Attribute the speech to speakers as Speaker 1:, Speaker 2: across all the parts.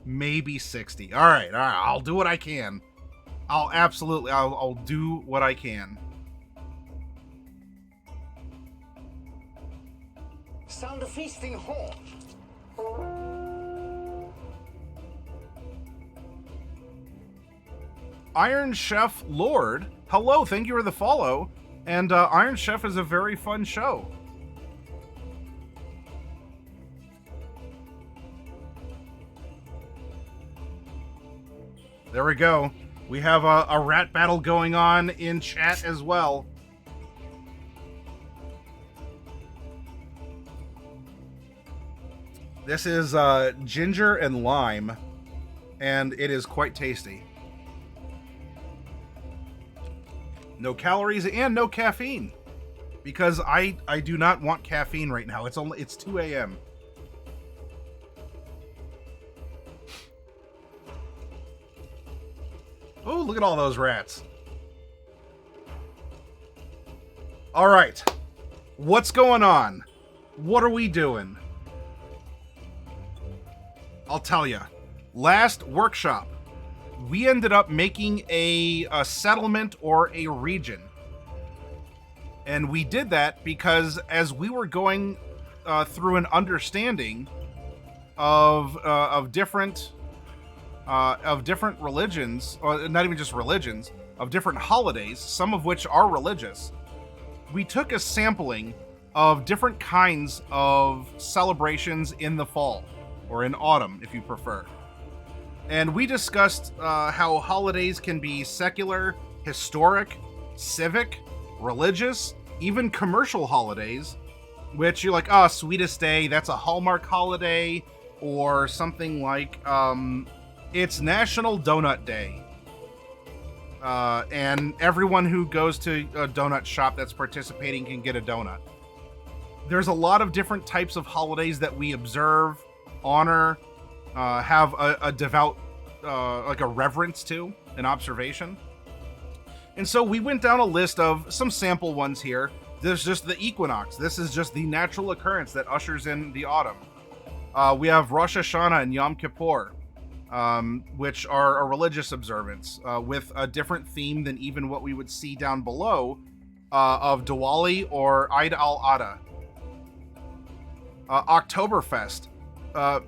Speaker 1: maybe 60. All right. I'll do what I can. I'll do what I can.
Speaker 2: Sound a feasting horn.
Speaker 1: Iron Chef Lord, hello, thank you for the follow. And Iron Chef is a very fun show. There we go. We have a rat battle going on in chat as well. This is ginger and lime, and it is quite tasty. No calories and no caffeine, because I do not want caffeine right now. It's 2 a.m. Oh, look at all those rats. All right. What's going on? What are we doing? I'll tell you. Last workshop, we ended up making a settlement or a region. And we did that because as we were going through an understanding of different religions, or not even just religions, of different holidays, some of which are religious, we took a sampling of different kinds of celebrations in the fall, or in autumn, if you prefer. And we discussed how holidays can be secular, historic, civic, religious, even commercial holidays, which you're like, oh, Sweetest Day, that's a Hallmark holiday, or something like, it's National Donut Day. And everyone who goes to a donut shop that's participating can get a donut. There's a lot of different types of holidays that we observe, honor, have a devout, like a reverence to, an observation. And so we went down a list of some sample ones here. There's just the equinox. This is just the natural occurrence that ushers in the autumn. We have Rosh Hashanah and Yom Kippur, which are a religious observance with a different theme than even what we would see down below of Diwali or Eid al-Adha. Oktoberfest,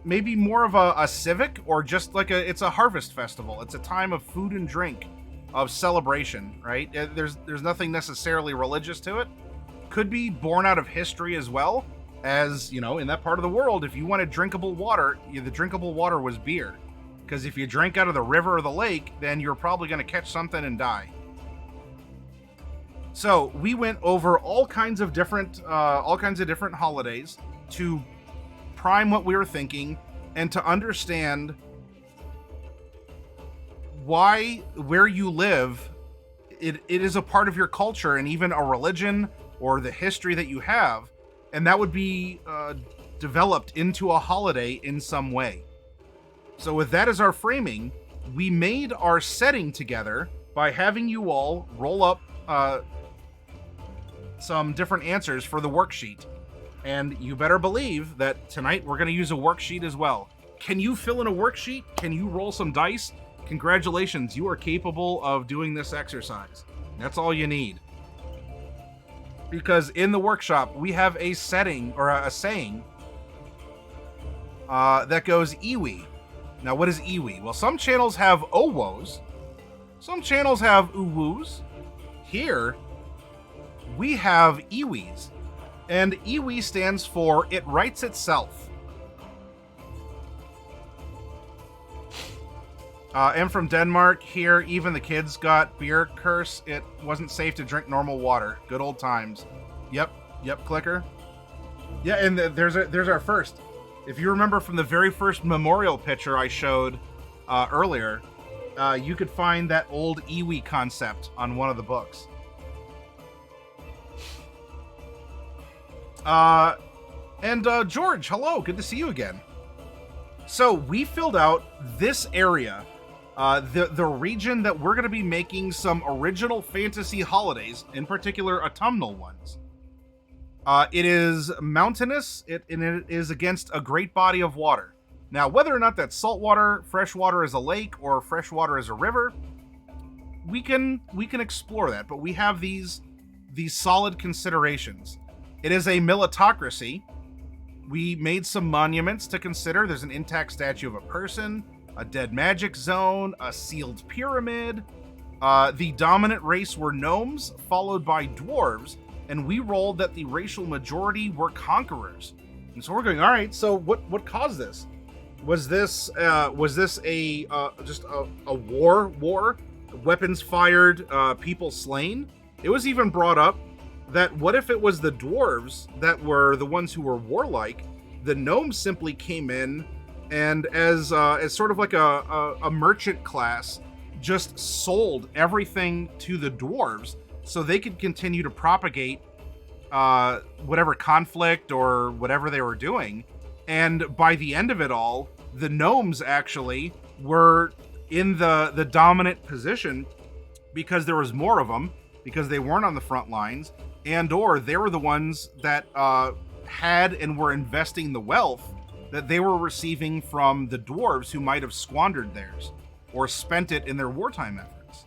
Speaker 1: maybe more of a civic, or just like it's a harvest festival. It's a time of food and drink, of celebration, right? There's nothing necessarily religious to it. Could be born out of history as well, as, you know, in that part of the world, if you wanted drinkable water, the drinkable water was beer. Because if you drank out of the river or the lake, then you're probably going to catch something and die. So we went over all kinds of different holidays to prime what we were thinking and to understand why where you live, it is a part of your culture and even a religion or the history that you have, and that would be developed into a holiday in some way. So with that as our framing, we made our setting together by having you all roll up some different answers for the worksheet. And you better believe that tonight we're going to use a worksheet as well. Can you fill in a worksheet? Can you roll some dice? Congratulations, you are capable of doing this exercise. That's all you need. Because in the workshop, we have a setting, or a saying, that goes iwi. Now, what is iwi? Well, some channels have owos. Some channels have uwus. Here, we have iwis. And iwi stands for It Writes Itself. I'm from Denmark. Here, even the kids got beer curse. It wasn't safe to drink normal water. Good old times. Yep, clicker. Yeah, and there's our first. If you remember from the very first memorial picture I showed earlier, you could find that old iwi concept on one of the books. George, hello, good to see you again. So we filled out this area, the region that we're going to be making some original fantasy holidays, in particular autumnal ones. It is mountainous, and it is against a great body of water. Now, whether or not that's saltwater, freshwater is a lake, or freshwater is a river, we can explore that. But we have these solid considerations. It is a militocracy. We made some monuments to consider. There's an intact statue of a person, a dead magic zone, a sealed pyramid. The dominant race were gnomes, followed by dwarves, and we rolled that the racial majority were conquerors. And so we're going, all right, so what caused this? Was this a just a war? Weapons fired, people slain? It was even brought up that what if it was the dwarves that were the ones who were warlike? The gnomes simply came in and as sort of like a merchant class, just sold everything to the dwarves so they could continue to propagate whatever conflict or whatever they were doing. And by the end of it all, the gnomes actually were in the dominant position because there was more of them, because they weren't on the front lines, and or they were the ones that had and were investing the wealth that they were receiving from the dwarves who might have squandered theirs or spent it in their wartime efforts.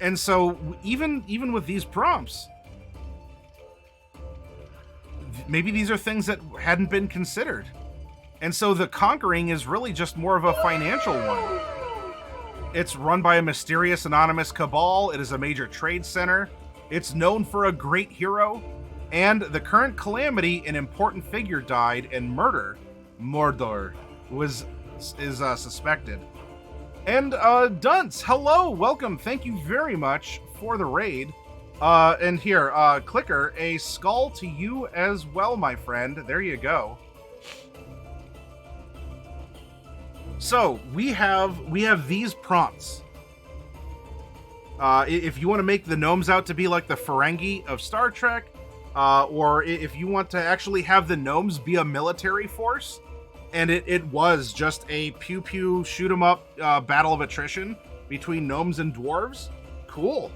Speaker 1: And so even with these prompts, maybe these are things that hadn't been considered. And so the conquering is really just more of a financial one. It's run by a mysterious anonymous cabal. It is a major trade center. It's known for a great hero. And the current calamity, an important figure died, and Mordor, is suspected. And Dunce, hello, welcome. Thank you very much for the raid. And here, Clicker, a skull to you as well, my friend. There you go. So we have these prompts. If you want to make the gnomes out to be like the Ferengi of Star Trek, or if you want to actually have the gnomes be a military force, and it was just a pew pew shoot 'em up battle of attrition between gnomes and dwarves, cool.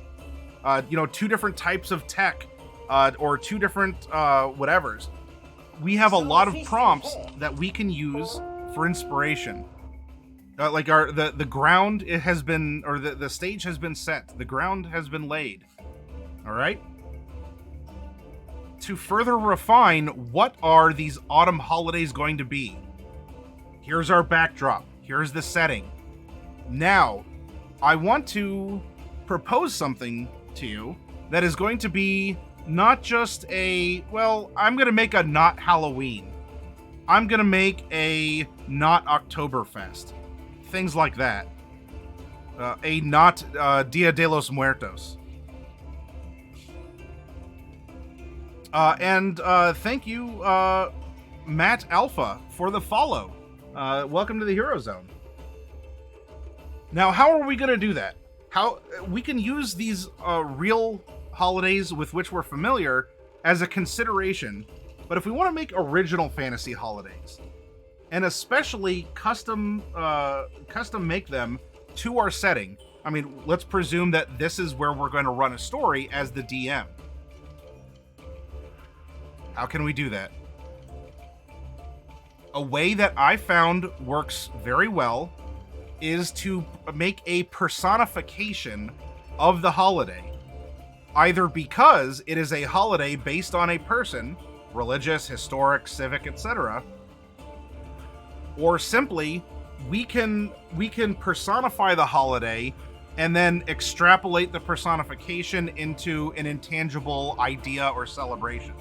Speaker 1: Two different types of tech, or two different whatevers. We have a lot of prompts that we can use for inspiration. Like the ground, it has been, or the stage has been set. The ground has been laid. All right. To further refine, what are these autumn holidays going to be? Here's our backdrop. Here's the setting. Now, I want to propose something to you that is going to be not just I'm going to make a not Halloween. I'm going to make a not Oktoberfest. Things like that. A not Dia de los Muertos. And thank you, Matt Alpha, for the follow. Welcome to the Hero Zone. Now, how are we going to do that? How we can use these real holidays with which we're familiar as a consideration, but if we want to make original fantasy holidays, and especially custom make them to our setting. I mean, let's presume that this is where we're going to run a story as the DM. How can we do that? A way that I found works very well is to make a personification of the holiday. Either because it is a holiday based on a person, religious, historic, civic, etc., or simply we can personify the holiday and then extrapolate the personification into an intangible idea or celebration.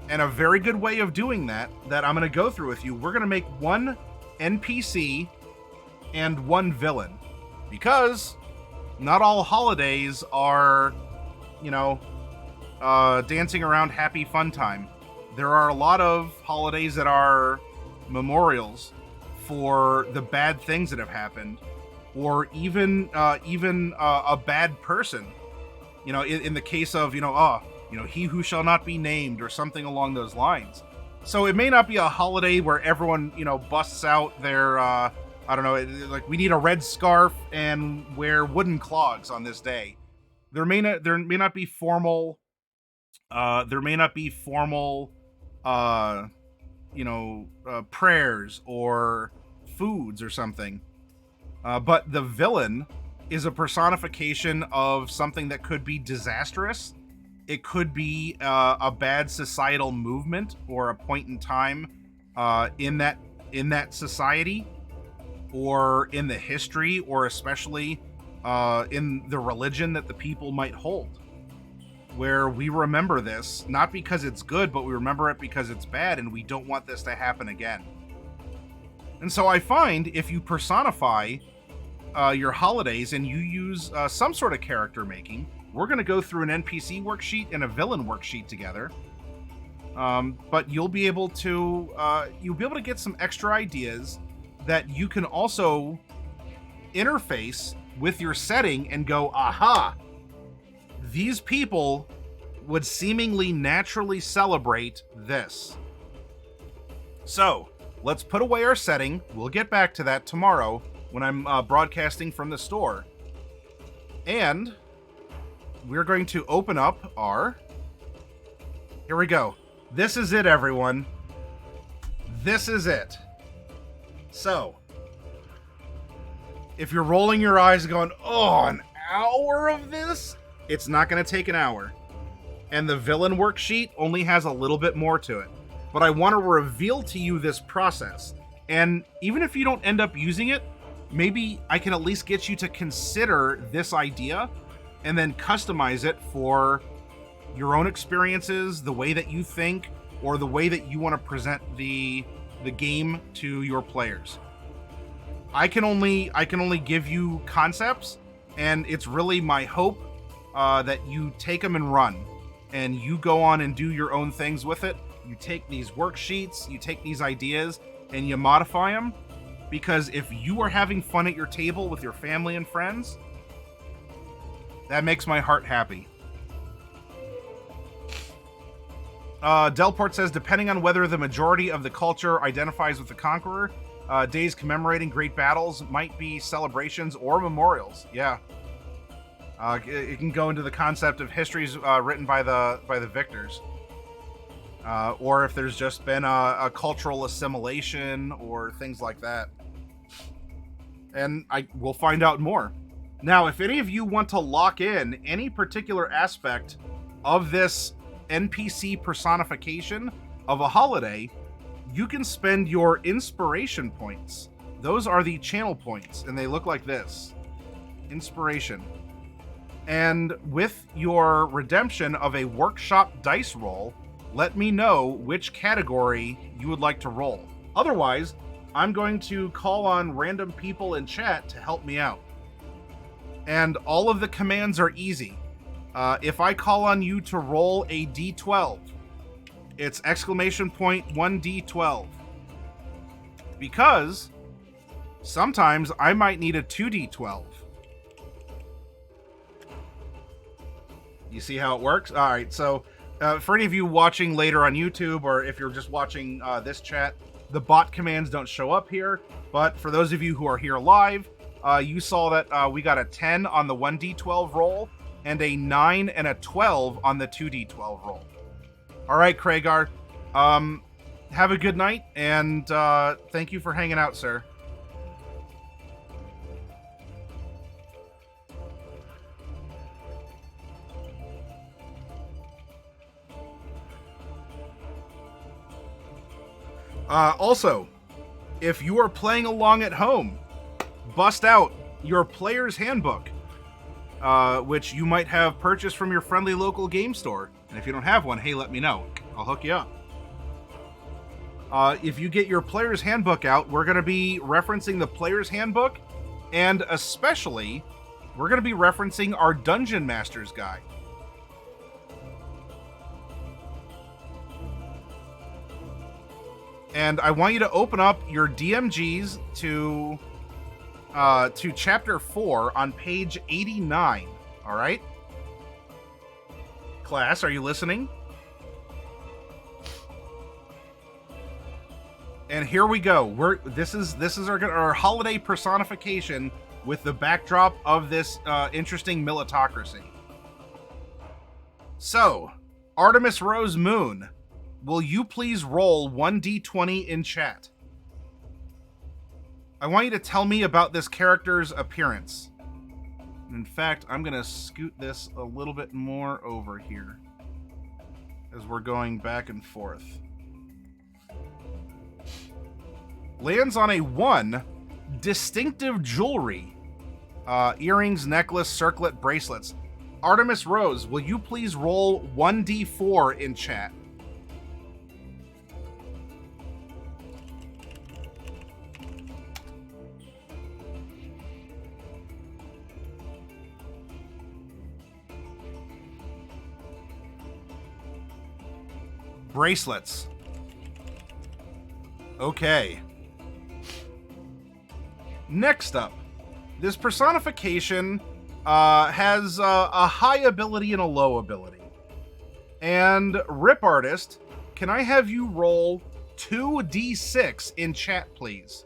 Speaker 1: And a very good way of doing that I'm going to go through with you, we're going to make one NPC and one villain. Because not all holidays are, dancing around happy fun time. There are a lot of holidays that are memorials for the bad things that have happened, or even a bad person. In the case of he who shall not be named, or something along those lines. So it may not be a holiday where everyone busts out their I don't know, like we need a red scarf and wear wooden clogs on this day. There may not be formal prayers or foods or something. But the villain is a personification of something that could be disastrous. It could be a bad societal movement or a point in time in that society, or in the history, or especially in the religion that the people might hold, where we remember this not because it's good, but we remember it because it's bad, and we don't want this to happen again. And so I find if you personify your holidays and you use some sort of character making, we're going to go through an NPC worksheet and a villain worksheet together. But you'll be able to get some extra ideas that you can also interface with your setting and go, aha, these people would seemingly naturally celebrate this. So let's put away our setting. We'll get back to that tomorrow when I'm broadcasting from the store. And we're going to open up our... Here we go. This is it, everyone. This is it. So, if you're rolling your eyes going, oh, an hour of this? It's not going to take an hour. And the villain worksheet only has a little bit more to it. But I want to reveal to you this process. And even if you don't end up using it, maybe I can at least get you to consider this idea and then customize it for your own experiences, the way that you think, or the way that you want to present the game to your players. I can only give you concepts, and it's really my hope that you take them and run, and you go on and do your own things with it. You take these worksheets, you take these ideas, and you modify them, because if you are having fun at your table with your family and friends, that makes my heart happy. Delport says, depending on whether the majority of the culture identifies with the conqueror, days commemorating great battles might be celebrations or memorials. Yeah. It can go into the concept of histories written by the victors. Or if there's just been a cultural assimilation or things like that. And we'll find out more. Now, if any of you want to lock in any particular aspect of this NPC personification of a holiday, you can spend your inspiration points. Those are the channel points, and they look like this. Inspiration. And with your redemption of a workshop dice roll, let me know which category you would like to roll. Otherwise, I'm going to call on random people in chat to help me out. And all of the commands are easy. If I call on you to roll a D12, it's exclamation point 1D12. Because sometimes I might need a 2D12. You see how it works? All right, so for any of you watching later on YouTube, or if you're just watching this chat, the bot commands don't show up here. But for those of you who are here live, you saw that we got a 10 on the 1D12 roll, and a 9 and a 12 on the 2D12 roll. All right, Kragar. Have a good night, and thank you for hanging out, sir. Also, if you are playing along at home, bust out your player's handbook, which you might have purchased from your friendly local game store. And if you don't have one, hey, let me know. I'll hook you up. If you get your player's handbook out, we're going to be referencing the player's handbook, and especially, we're going to be referencing our Dungeon Master's Guide. And I want you to open up your DMGs to chapter 4 on page 89. All right, class, are you listening? And here we go. This is our holiday personification with the backdrop of this interesting militocracy. So, Artemis Rose Moon, will you please roll 1d20 in chat? I want you to tell me about this character's appearance. In fact, I'm going to scoot this a little bit more over here as we're going back and forth. Lands on a 1, distinctive jewelry. Earrings, necklace, circlet, bracelets. Artemis Rose, will you please roll 1d4 in chat? Bracelets. Okay. Next up, this personification has a high ability and a low ability. And Rip Artist, can I have you roll 2d6 in chat, please?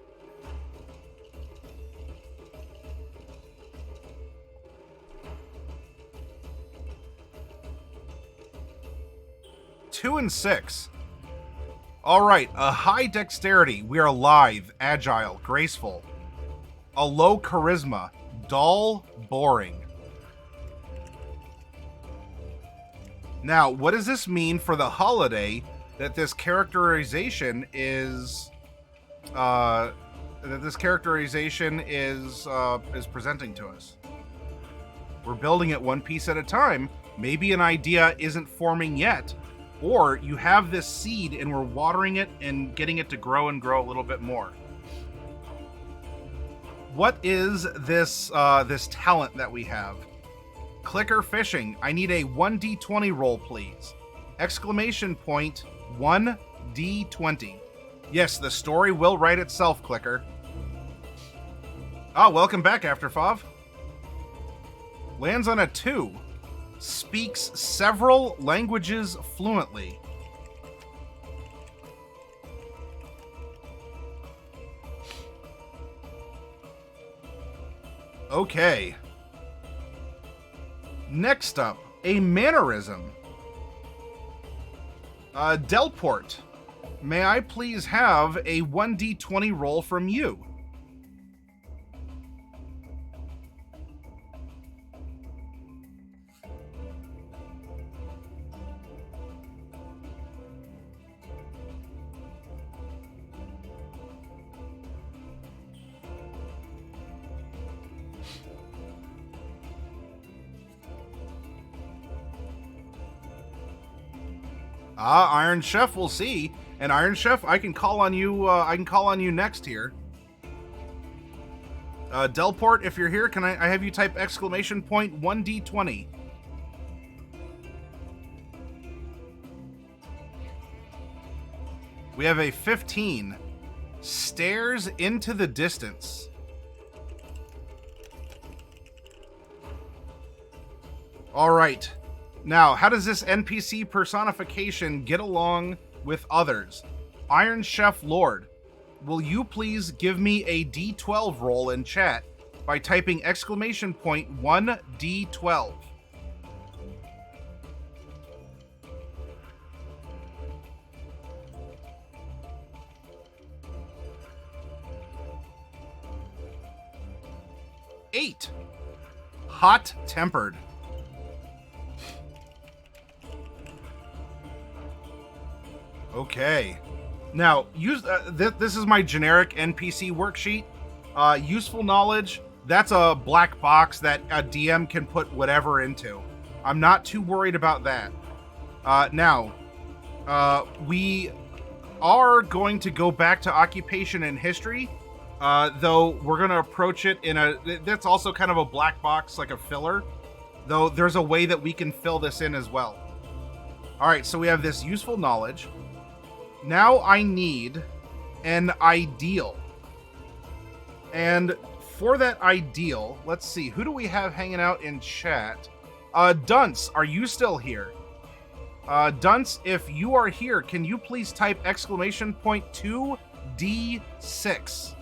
Speaker 1: Two and 6. All right, a high dexterity. We are lithe, agile, graceful. A low charisma, dull, boring. Now, what does this mean for the holiday that this characterization is presenting to us? We're building it one piece at a time. Maybe an idea isn't forming yet, or you have this seed and we're watering it and getting it to grow and grow a little bit more. What is this this talent that we have? Clicker fishing. I need a 1d20 roll, please. Exclamation point 1d20. Yes, the story will write itself, Clicker. Oh, welcome back, Afterfov. Lands on a 2. Speaks several languages fluently. Okay. Next up, a mannerism. Delport. May I please have a 1d20 roll from you? Iron Chef, we'll see. And Iron Chef, I can call on you. I can call on you next here. Delport, if you're here, can I have you type exclamation point 1d20? We have a 15. Stares into the distance. All right. Now, how does this NPC personification get along with others? Iron Chef Lord, will you please give me a D12 roll in chat by typing exclamation point 1d12? Eight. Hot-tempered. Okay. Now, this is my generic NPC worksheet. Useful knowledge, that's a black box that a DM can put whatever into. I'm not too worried about that. Now, we are going to go back to occupation and history, though we're going to approach it in that's also kind of a black box, like a filler, though there's a way that we can fill this in as well. All right, so we have this useful knowledge. Now I need an ideal. And for that ideal, let's see, who do we have hanging out in chat? Dunce, are you still here? Dunce, if you are here, can you please type exclamation point 2d6?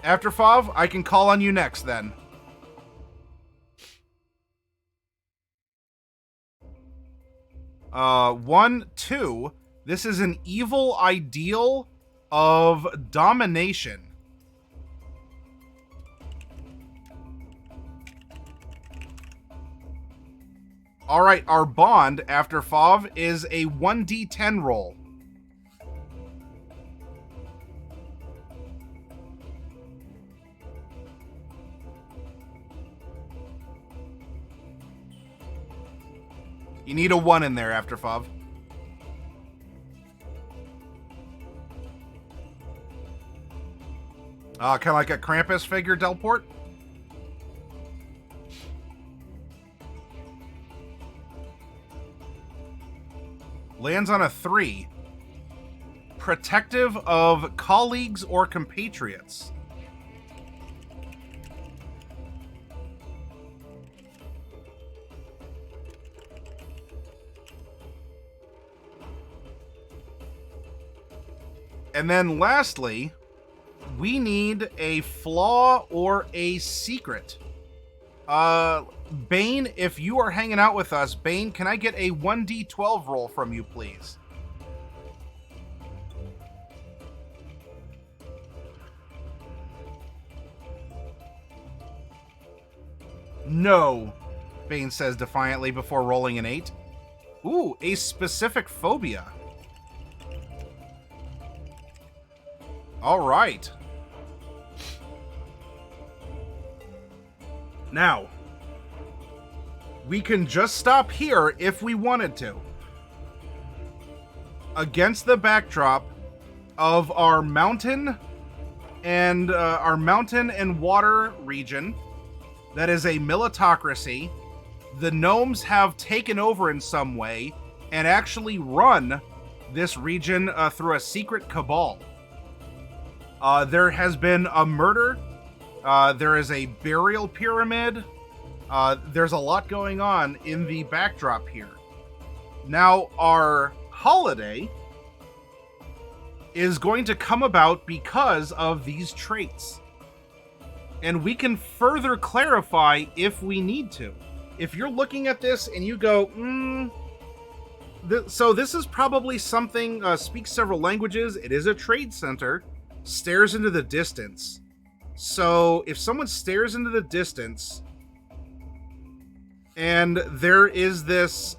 Speaker 1: After Fav, I can call on you next then. 1, 2. This is an evil ideal of domination. All right, our bond after FOV is a 1d10 roll. You need a 1 in there after FOV. Kind of like a Krampus figure teleport. Lands on a 3. Protective of colleagues or compatriots. And then lastly, we need a flaw or a secret. Bane, if you are hanging out with us, Bane, can I get a 1d12 roll from you, please? No, Bane says defiantly before rolling an 8. Ooh, a specific phobia. All right. Now, we can just stop here if we wanted to. Against the backdrop of our mountain and water region that is a militocracy. The gnomes have taken over in some way and actually run this region through a secret cabal. There has been a murder. There is a burial pyramid. There's a lot going on in the backdrop here. Now, our holiday is going to come about because of these traits. And we can further clarify if we need to. If you're looking at this and you go, so this is probably something, speaks several languages, it is a trade center, stares into the distance. So if someone stares into the distance and there is this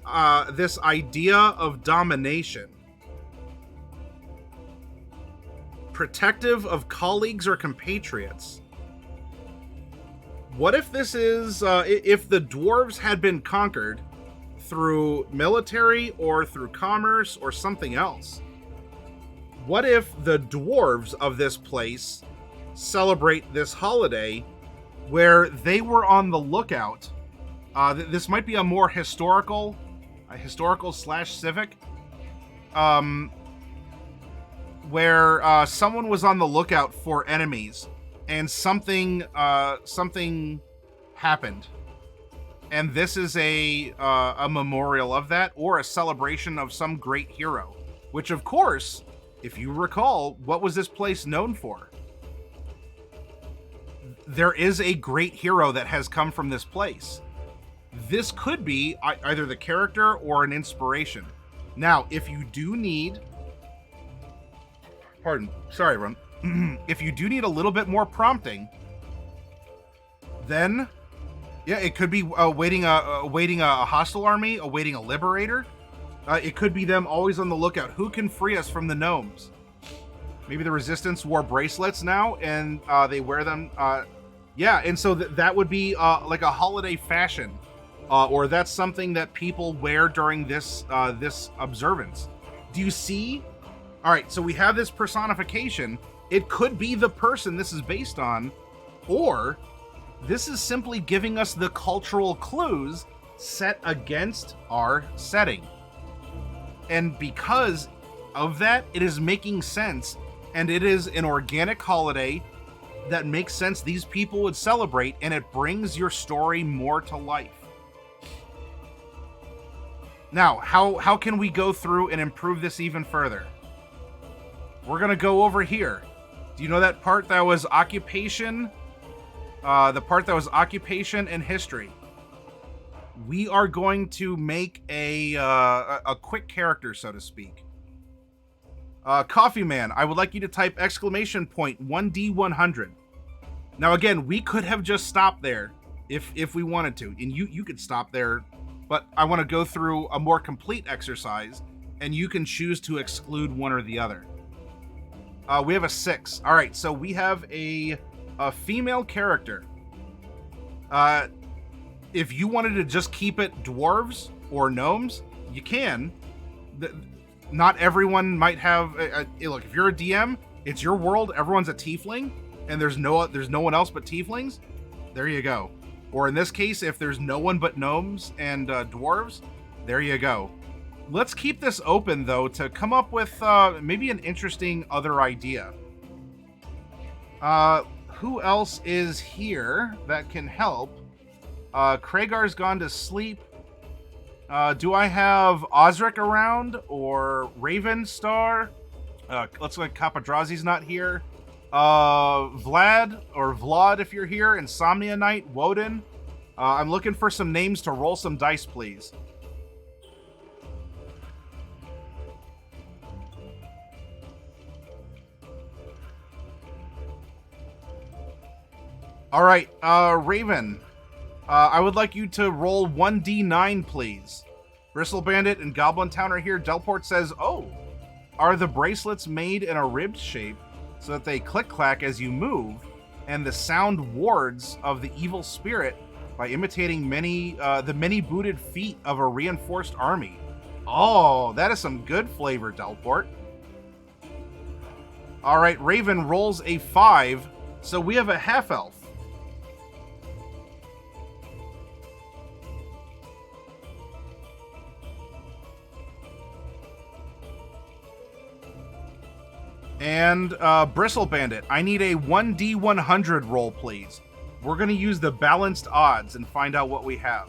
Speaker 1: this idea of domination, protective of colleagues or compatriots, what if this is if the dwarves had been conquered through military or through commerce or something else? What if the dwarves of this place celebrate this holiday where they were on the lookout? This might be a more historical / civic, where someone was on the lookout for enemies and something happened. And this is a memorial of that, or a celebration of some great hero. Which, of course, if you recall, what was this place known for? There is a great hero that has come from this place. This could be either the character or an inspiration. Now, if you do need... Sorry, everyone. If you do need a little bit more prompting, then... yeah, it could be awaiting a hostile army, awaiting a liberator. It could be them always on the lookout. Who can free us from the gnomes? Maybe the Resistance wore bracelets now, and they wear them. Yeah, and so that would be like a holiday fashion, or that's something that people wear during this this observance. Do you see? All right, so we have this personification. It could be the person this is based on, or this is simply giving us the cultural clues set against our setting. And because of that, it is making sense, and it is an organic holiday that makes sense these people would celebrate, and it brings your story more to life. Now, how can we go through and improve this even further? We're going to go over here. Do you know that part that was occupation? The part that was occupation and history. we are going to make a quick character, so to speak. Coffee Man, I would like you to type exclamation point 1D100. Now again, we could have just stopped there if we wanted to, and you could stop there, but I want to go through a more complete exercise, and you can choose to exclude one or the other. We have a 6. All right, so we have a female character. If you wanted to just keep it dwarves or gnomes, you can. Not everyone might have. Look, if you're a DM, it's your world. Everyone's a tiefling, and there's no one else but tieflings. There you go. Or in this case, if there's no one but gnomes and dwarves, there you go. Let's keep this open, though, to come up with maybe an interesting other idea. Who else is here that can help? Kragar's gone to sleep. Do I have Osric around or Ravenstar? Let's look. Kapadrazi's not here. Vlad or Vlad, if you're here. Insomnia Knight, Woden. I'm looking for some names to roll some dice, please. All right, Raven. I would like you to roll 1d9, please. Bristle Bandit and Goblin Town are here. Delport says, "Oh, are the bracelets made in a ribbed shape so that they click-clack as you move, and the sound wards of the evil spirit by imitating the many-booted feet of a reinforced army?" Oh, that is some good flavor, Delport. All right, Raven rolls a 5, so we have a half-elf. And Bristle Bandit, I need a 1d100 roll, please. We're going to use the balanced odds and find out what we have.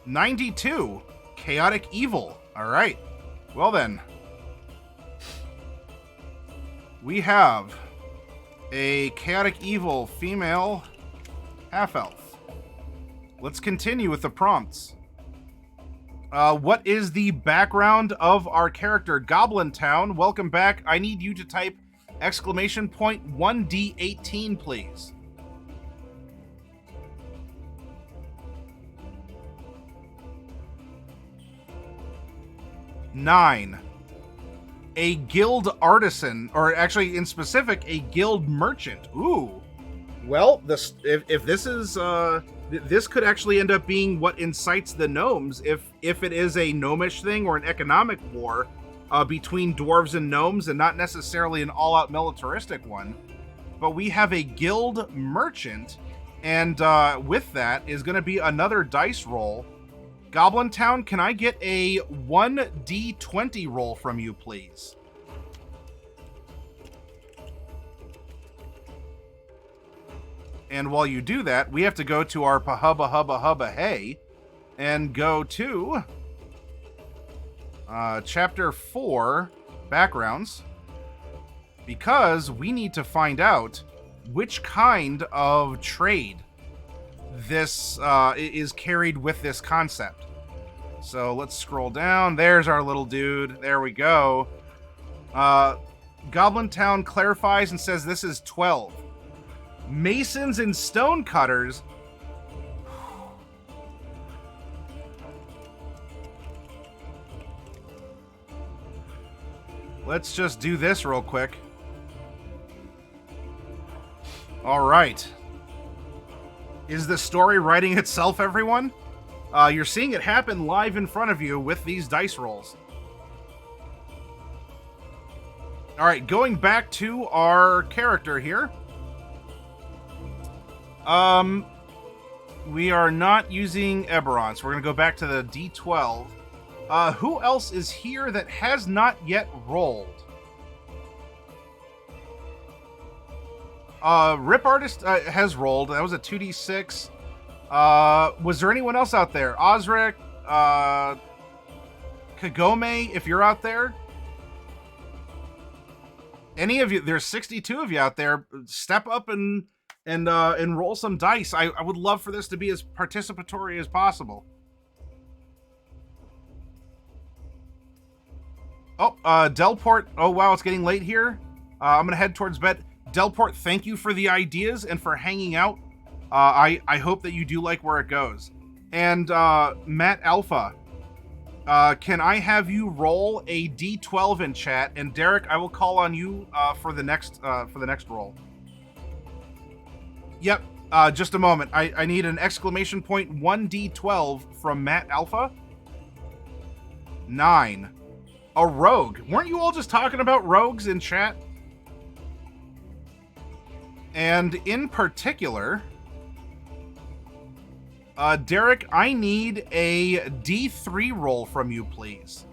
Speaker 1: $92. Chaotic Evil. All right. Well then. We have a Chaotic Evil female half-elf. Let's continue with the prompts. What is the background of our character, Goblin Town? Welcome back. I need you to type exclamation point 1d18, please. Nine. A guild artisan, or actually in specific, a guild merchant. Ooh. Well, if this is this could actually end up being what incites the gnomes if it is a gnomish thing or an economic war between dwarves and gnomes, and not necessarily an all-out militaristic one. But we have a guild merchant, and with that is going to be another dice roll. Goblin Town, can I get a 1d20 roll from you, please? And while you do that, we have to go to our Pahubba Hubba Hubba Hey and go to Chapter 4, Backgrounds, because we need to find out which kind of trade this is carried with this concept. So let's scroll down. There's our little dude. There we go. Goblin Town clarifies and says this is 12. Masons and stonecutters. Let's just do this real quick. All right. Is the story writing itself, everyone? You're seeing it happen live in front of you with these dice rolls. All right, going back to our character here. We are not using Eberron, so we're going to go back to the D12. Who else is here that has not yet rolled? Rip Artist has rolled. That was a 2d6. Was there anyone else out there? Osric, Kagome, if you're out there. Any of you, there's 62 of you out there. Step up and roll some dice. I would love for this to be as participatory as possible. Oh, Delport. Oh, wow, it's getting late here. I'm going to head towards bed. Delport, thank you for the ideas and for hanging out. I hope that you do like where it goes. And Matt Alpha, can I have you roll a D12 in chat? And Derek, I will call on you for the next roll. Yep, just a moment. I need an exclamation point 1D12 from Matt Alpha. 9. A rogue. Weren't you all just talking about rogues in chat? And in particular, Derek, I need a D3 roll from you, please.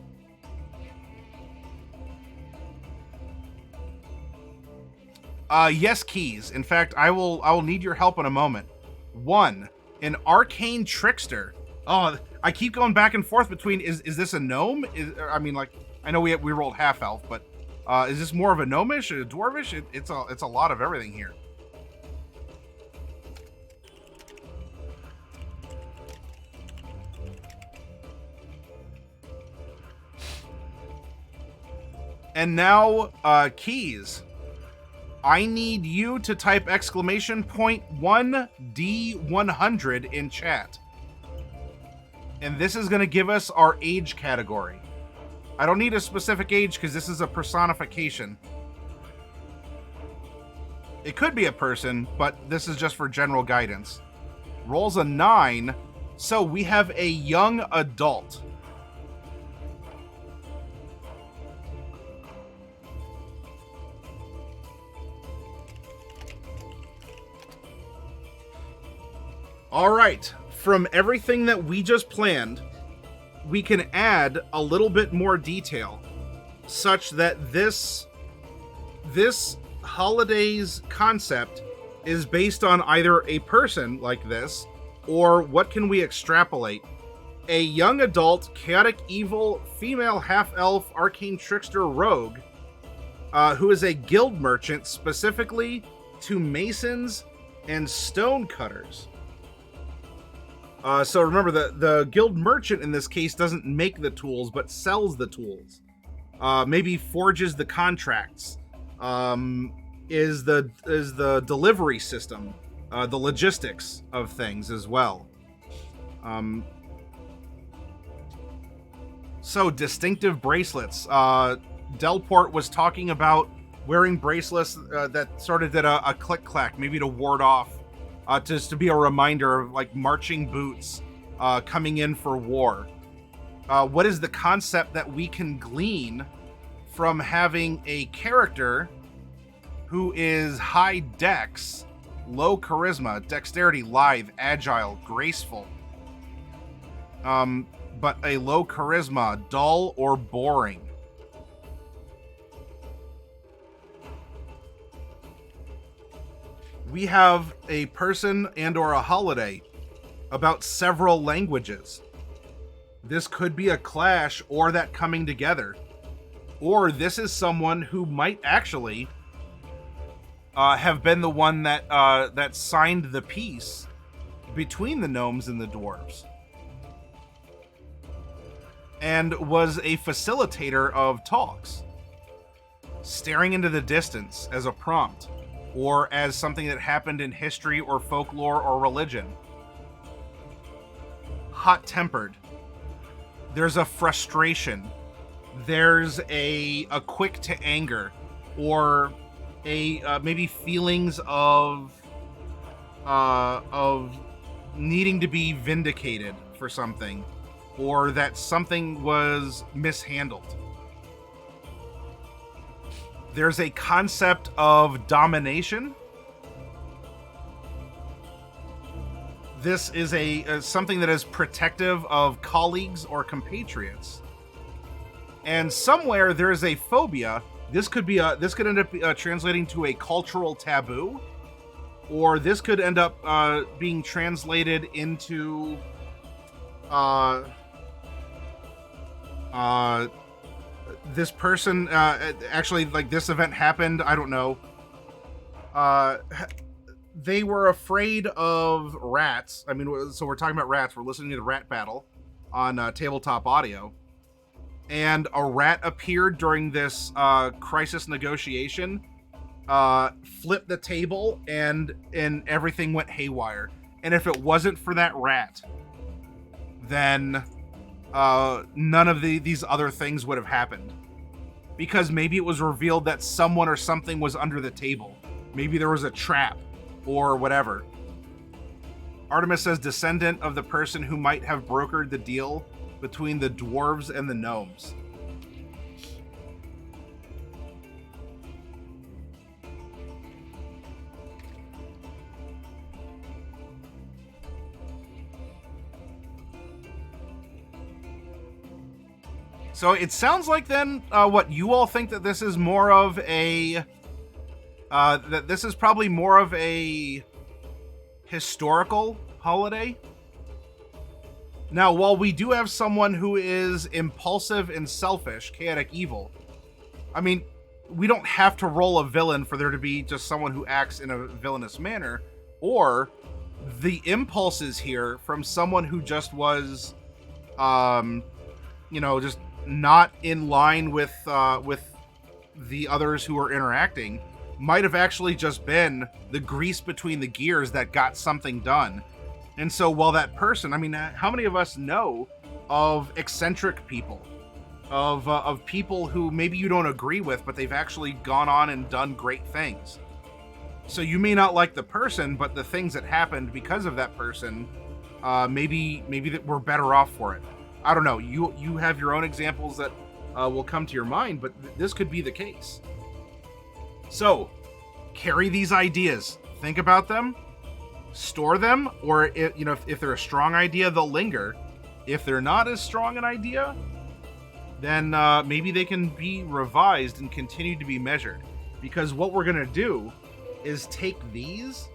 Speaker 1: Yes, Keys. In fact, I will need your help in a moment. 1, an arcane trickster. Oh, I keep going back and forth between is this a gnome? I mean, like, I know we rolled half elf, but is this more of a gnomish, a dwarvish? It's a lot of everything here. And now, Keys, I need you to type exclamation point 1D100 in chat. And this is going to give us our age category. I don't need a specific age because this is a personification. It could be a person, but this is just for general guidance. Rolls a 9, so we have a young adult. All right, from everything that we just planned, we can add a little bit more detail such that this holiday's concept is based on either a person like this, or what can we extrapolate? A young adult, chaotic evil, female half-elf, arcane trickster rogue, who is a guild merchant specifically to masons and stone cutters. So remember, the guild merchant in this case doesn't make the tools, but sells the tools. Maybe forges the contracts. Is the delivery system, the logistics of things as well. So distinctive bracelets. Delport was talking about wearing bracelets that sort of did a click clack, maybe to ward off. Just to be a reminder of like marching boots coming in for war. What is the concept that we can glean from having a character who is high dex, low charisma, dexterity, lithe, agile, graceful, but a low charisma, dull or boring? We have a person and or a holiday about several languages. This could be a clash or that coming together. Or this is someone who might actually have been the one that signed the peace between the gnomes and the dwarves. And was a facilitator of talks. Staring into the distance as a prompt. Or as something that happened in history or folklore or religion. Hot-tempered. There's a frustration. There's a quick to anger, or a maybe feelings of needing to be vindicated for something, or that something was mishandled. There's a concept of domination. This is something that is protective of colleagues or compatriots. And somewhere there is a phobia. This could end up translating to a cultural taboo, or this could end up being translated into this person, actually, like, this event happened, I don't know. They were afraid of rats. I mean, so we're talking about rats. We're listening to the rat battle on tabletop audio. And a rat appeared during this crisis negotiation, flipped the table, and everything went haywire. And if it wasn't for that rat, then none of these other things would have happened. Because maybe it was revealed that someone or something was under the table. Maybe there was a trap or whatever. Artemis says, descendant of the person who might have brokered the deal between the dwarves and the gnomes. So it sounds like then, what you all think that this is more of a, that this is probably more of a historical holiday. Now, while we do have someone who is impulsive and selfish, chaotic evil, I mean, we don't have to roll a villain for there to be just someone who acts in a villainous manner, or the impulses here from someone who just was, you know, just not in line with the others who are interacting, might have actually just been the grease between the gears that got something done. And so while that person, I mean, how many of us know of eccentric people, of people who maybe you don't agree with, but they've actually gone on and done great things. So you may not like the person, but the things that happened because of that person, maybe that we're better off for it. I don't know. You have your own examples that will come to your mind, but this could be the case. So carry these ideas, think about them, store them, or if they're a strong idea, they'll linger. If they're not as strong an idea, then maybe they can be revised and continue to be measured. Because what we're going to do is take these,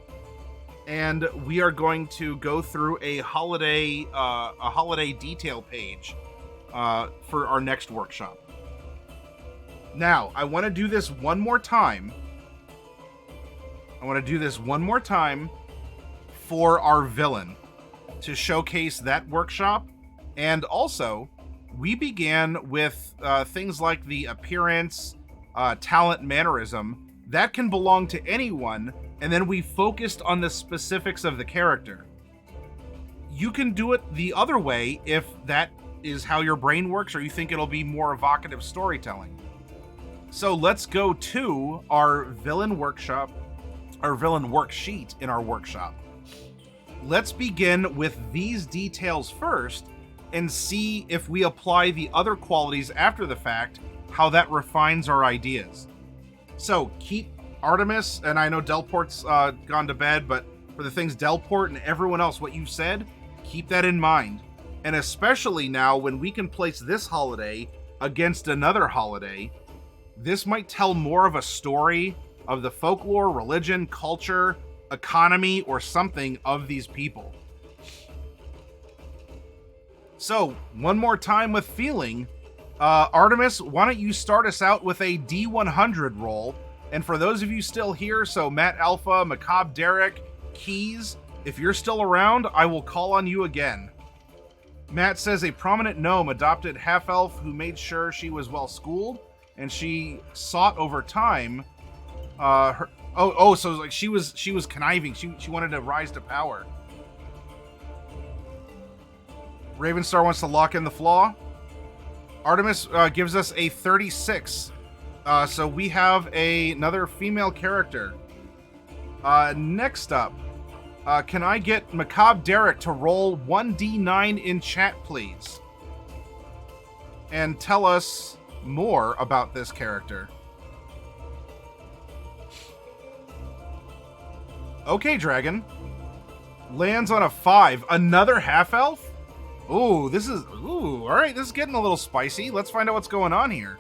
Speaker 1: and we are going to go through a holiday detail page for our next workshop. Now, I want to do this one more time. For our villain, to showcase that workshop. And also, we began with things like the appearance, talent, mannerism. That can belong to anyone, and then we focused on the specifics of the character. You can do it the other way if that is how your brain works, or you think it'll be more evocative storytelling. So let's go to our villain workshop, our villain worksheet in our workshop. Let's begin with these details first and see if we apply the other qualities after the fact, how that refines our ideas. So keep Artemis, and I know Delport's gone to bed, but for the things Delport and everyone else, what you said, keep that in mind. And especially now when we can place this holiday against another holiday, this might tell more of a story of the folklore, religion, culture, economy, or something of these people. So, one more time with feeling. Artemis, why don't you start us out with a D100 roll? And for those of you still here, so Matt Alpha, Macabre Derek, Keys, if you're still around, I will call on you again. Matt says a prominent gnome adopted half-elf who made sure she was well-schooled, and she sought over time so like she was conniving. She wanted to rise to power. Ravenstar wants to lock in the flaw. Artemis gives us a 36. So we have another female character. Next up, can I get Macabre Derek to roll 1d9 in chat, please? And tell us more about this character. Okay, Dragon. Lands on a 5. Another half-elf? Ooh, alright, this is getting a little spicy. Let's find out what's going on here.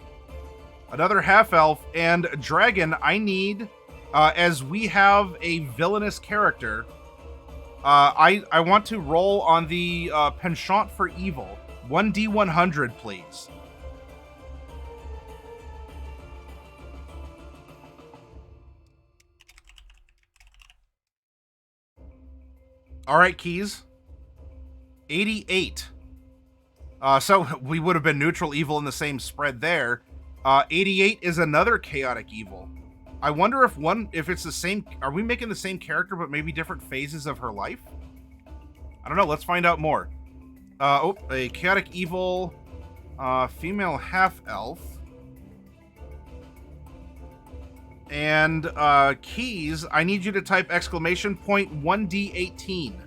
Speaker 1: Another half-elf, and Dragon, I need, as we have a villainous character, I want to roll on the penchant for evil. 1d100, please. All right, Keys. 88. So we would have been neutral evil in the same spread there. 88 is another chaotic evil. I wonder if it's the same. Are we making the same character, but maybe different phases of her life? I don't know. Let's find out more. A chaotic evil, female half-elf. And Keys, I need you to type exclamation point 1D18.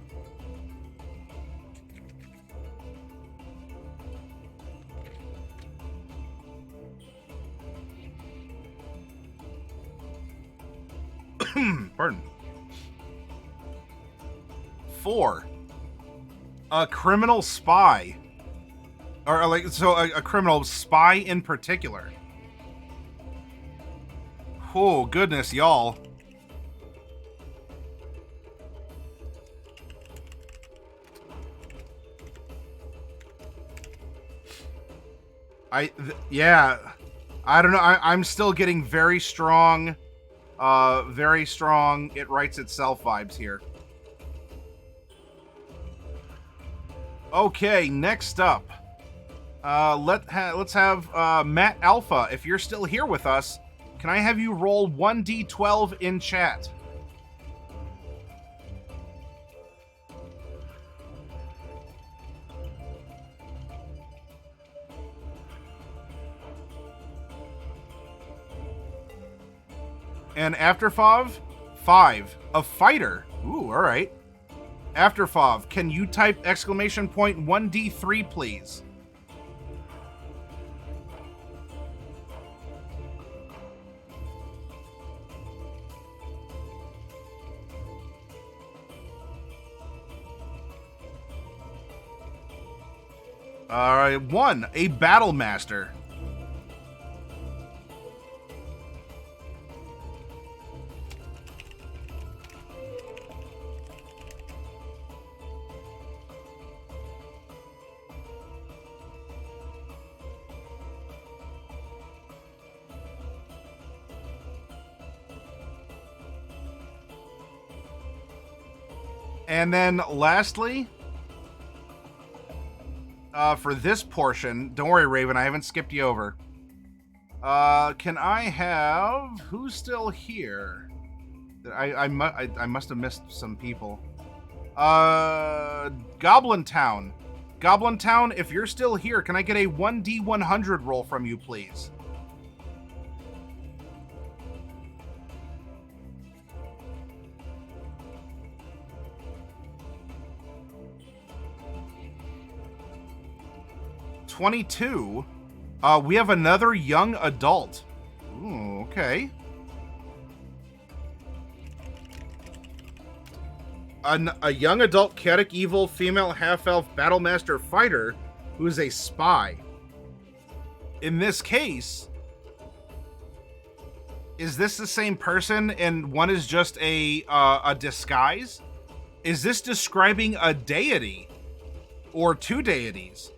Speaker 1: Pardon. 4. A criminal spy. Or a criminal spy in particular. Oh, goodness, y'all. Yeah. I don't know. I'm still getting very strong, it writes itself vibes here. Okay, next up. Let's have Matt Alpha. If you're still here with us, can I have you roll 1d12 in chat? And after Fav, 5. A fighter. Ooh, all right. After Fav, can you type exclamation point 1d3, please? All right, 1. A battle master. And then lastly, for this portion, don't worry, Raven, I haven't skipped you over. Can I have... Who's still here? I must have missed some people. Goblin Town. Goblin Town, if you're still here, can I get a 1d100 roll from you, please? $22. We have another young adult. Ooh, okay. A young adult chaotic evil female half-elf battlemaster fighter who is a spy. In this case, is this the same person and one is just a disguise? Is this describing a deity or two deities?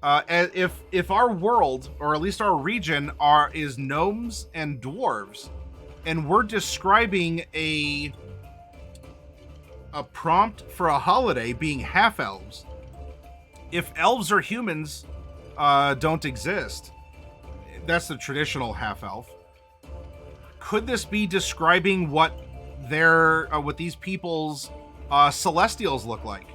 Speaker 1: If our world, or at least our region, is gnomes and dwarves, and we're describing a prompt for a holiday being half-elves, if elves or humans don't exist, that's the traditional half-elf, could this be describing what these people's celestials look like?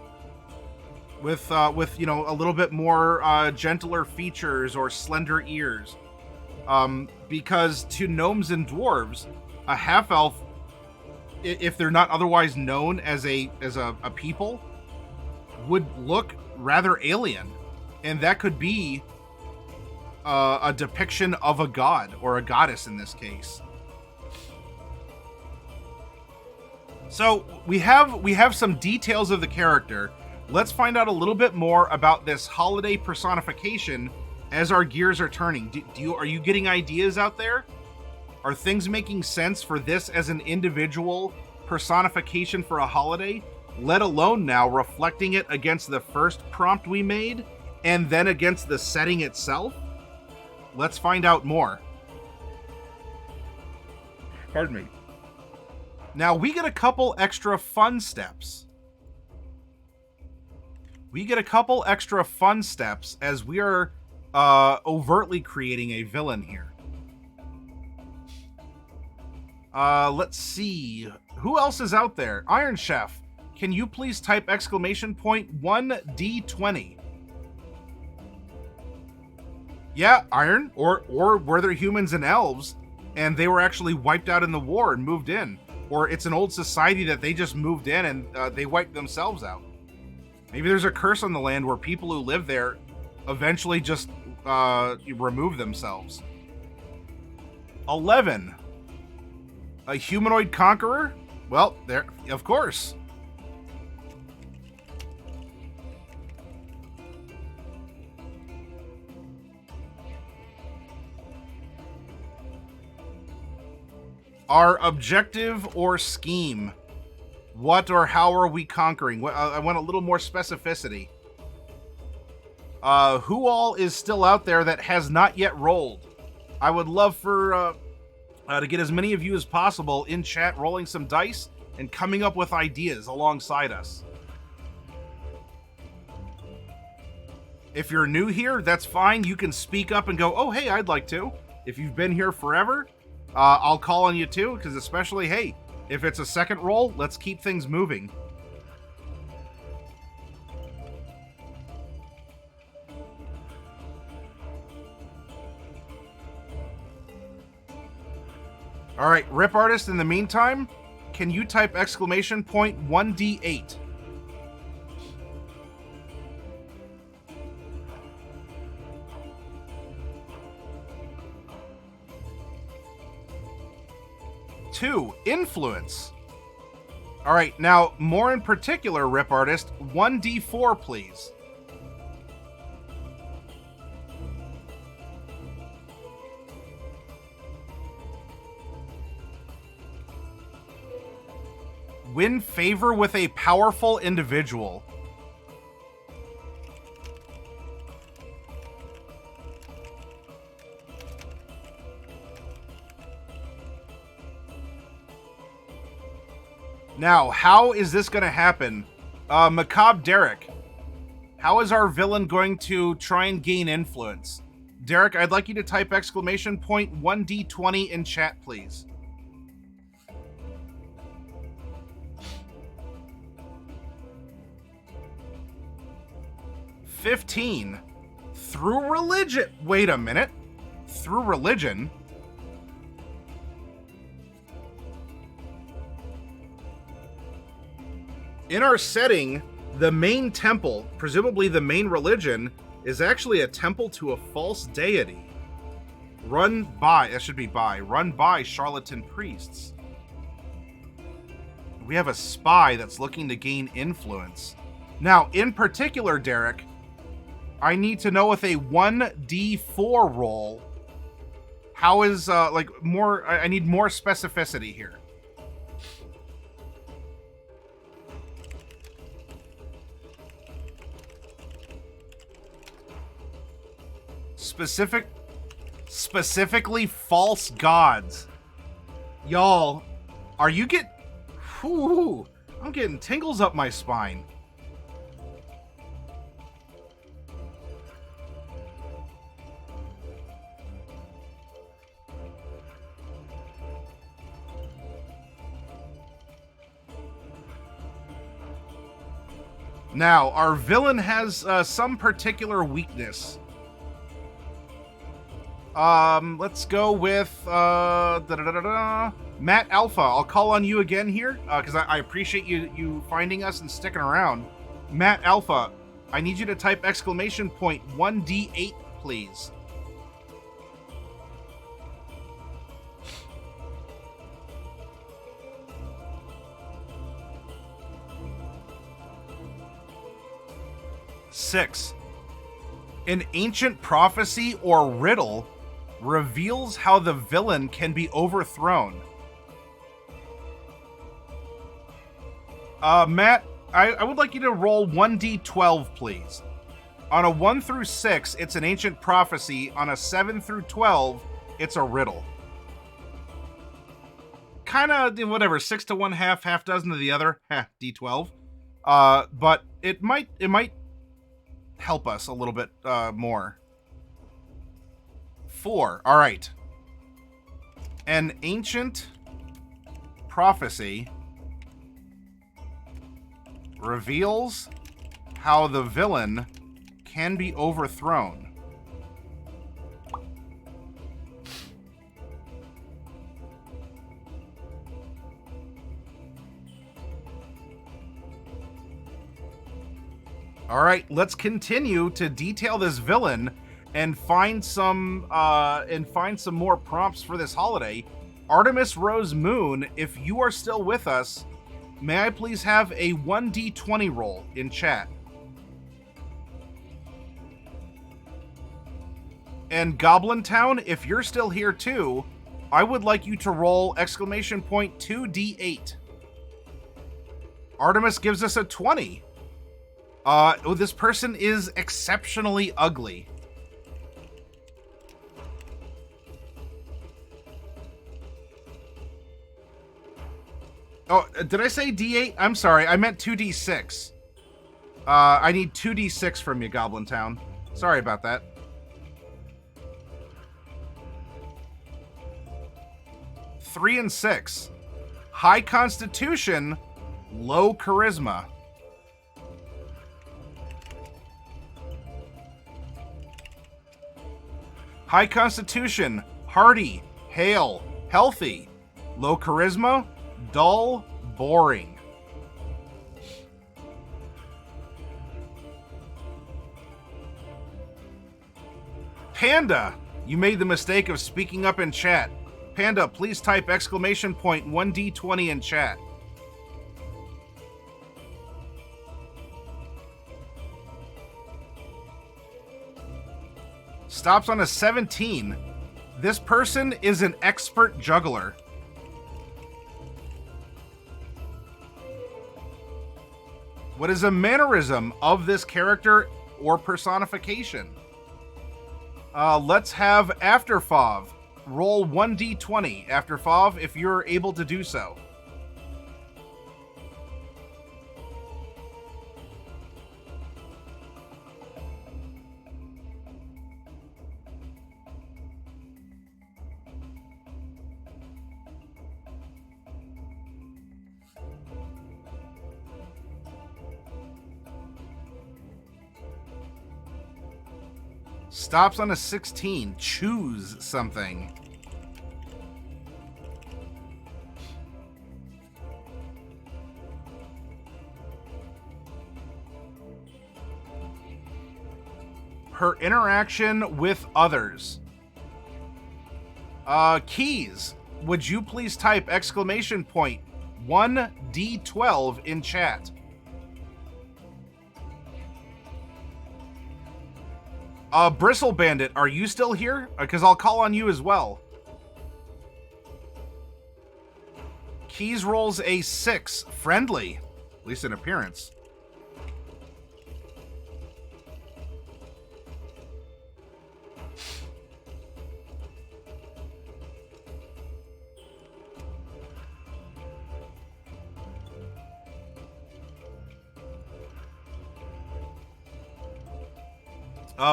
Speaker 1: With you know, a little bit more gentler features or slender ears, because to gnomes and dwarves, a half elf, if they're not otherwise known as a people, would look rather alien, and that could be a depiction of a god or a goddess in this case. So we have some details of the character. Let's find out a little bit more about this holiday personification as our gears are turning. Are you getting ideas out there? Are things making sense for this as an individual personification for a holiday, let alone now reflecting it against the first prompt we made and then against the setting itself? Let's find out more. Pardon me. Now we get a couple extra fun steps. we get a couple extra fun steps as we are overtly creating a villain here. Let's see. Who else is out there? Iron Chef, can you please type exclamation point 1D20? Yeah, Iron. Or were there humans and elves and they were actually wiped out in the war and moved in? Or it's an old society that they just moved in and they wiped themselves out. Maybe there's a curse on the land where people who live there eventually just remove themselves. 11. A humanoid conqueror? Well, there, of course. Our objective or scheme. What or how are we conquering? I want a little more specificity. Who all is still out there that has not yet rolled? I would love for to get as many of you as possible in chat rolling some dice and coming up with ideas alongside us. If you're new here, that's fine. You can speak up and go, oh, hey, I'd like to. If you've been here forever, I'll call on you too, because especially, hey, if it's a second roll, let's keep things moving. All right, Rip Artist, in the meantime, can you type exclamation point 1D8? Two, influence. All right, now, more in particular, Rip Artist, 1D4, please. Win favor with a powerful individual. Now, how is this going to happen? Macabre Derek, how is our villain going to try and gain influence? Derek, I'd like you to type exclamation point 1D20 in chat, please. $15. Through religion. Wait a minute. Through religion? In our setting, the main temple, presumably the main religion, is actually a temple to a false deity. Run by charlatan priests. We have a spy that's looking to gain influence. Now, in particular, Derek, I need to know with a 1D4 roll, how is, I need more specificity here. Specifically false gods. Y'all, are you I'm getting tingles up my spine. Now, our villain has some particular weakness. Let's go with Matt Alpha. I'll call on you again here because I appreciate you finding us and sticking around. Matt Alpha, I need you to type exclamation point 1D8, please. Six. An ancient prophecy or riddle reveals how the villain can be overthrown. Matt, I would like you to roll 1d12, please. On a 1 through 6, it's an ancient prophecy. On a 7 through 12, it's a riddle. Kind of, whatever, 6 to 1 half, half dozen to the other, d12. But it might help us a little bit more? 4. All right. An ancient prophecy reveals how the villain can be overthrown. All right, let's continue to detail this villain and find some more prompts for this holiday. Artemis Rose Moon, if you are still with us, may I please have a 1d20 roll in chat? And Goblin Town, if you're still here too, I would like you to roll ! 2d8. Artemis gives us a 20. This person is exceptionally ugly. Oh, did I say D8? I'm sorry, I meant 2d6. I need 2d6 from you, Goblin Town. Sorry about that. Three and 6. High constitution, low charisma. High constitution, hardy, hale, healthy. Low charisma, dull, boring. Panda, you made the mistake of speaking up in chat. Panda, please type ! 1d20 in chat. Stops on a 17. This person is an expert juggler. What is a mannerism of this character or personification? Let's have Afterfov roll 1d20. Afterfov, if you're able to do so. Stops on a 16. Choose something. Her interaction with others. Keys, would you please type ! 1d12 in chat? Bristle Bandit, are you still here? Because I'll call on you as well. Keys rolls a 6. Friendly. At least in appearance.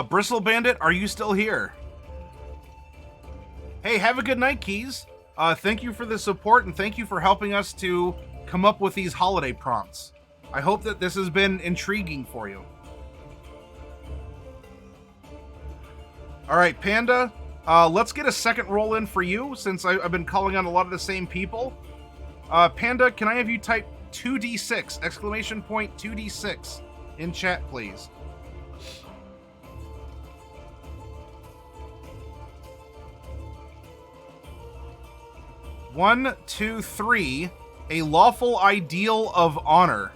Speaker 1: Bristle Bandit, are you still here? Hey, have a good night, Keys. Thank you for the support, and thank you for helping us to come up with these holiday prompts. I hope that this has been intriguing for you. Alright, Panda, let's get a second roll in for you, since I've been calling on a lot of the same people. Panda, can I have you type 2d6, ! 2d6 in chat, please? One, two, three. A lawful ideal of honor.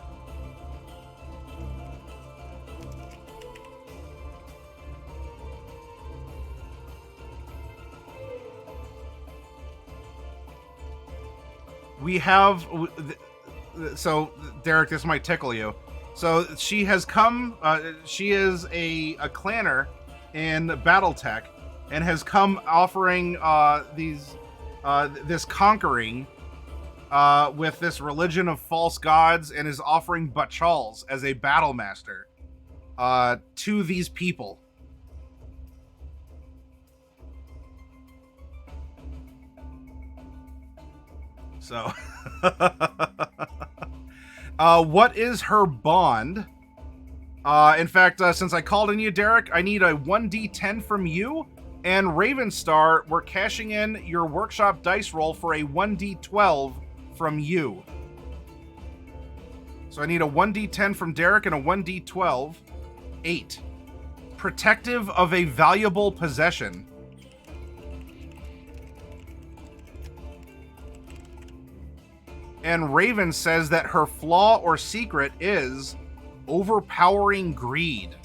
Speaker 1: We have... So, Derek, this might tickle you. So, she has come... she is a clanner in Battletech and has come offering this conquering with this religion of false gods, and is offering Bachals as a battle master. to these people. So, what is her bond? In fact, since I called on you, Derek, I need a 1d10 from you. And Ravenstar, we're cashing in your workshop dice roll for a 1d12 from you. So I need a 1d10 from Derek and a 1d12. 8. Protective of a valuable possession. And Raven says that her flaw or secret is overpowering greed.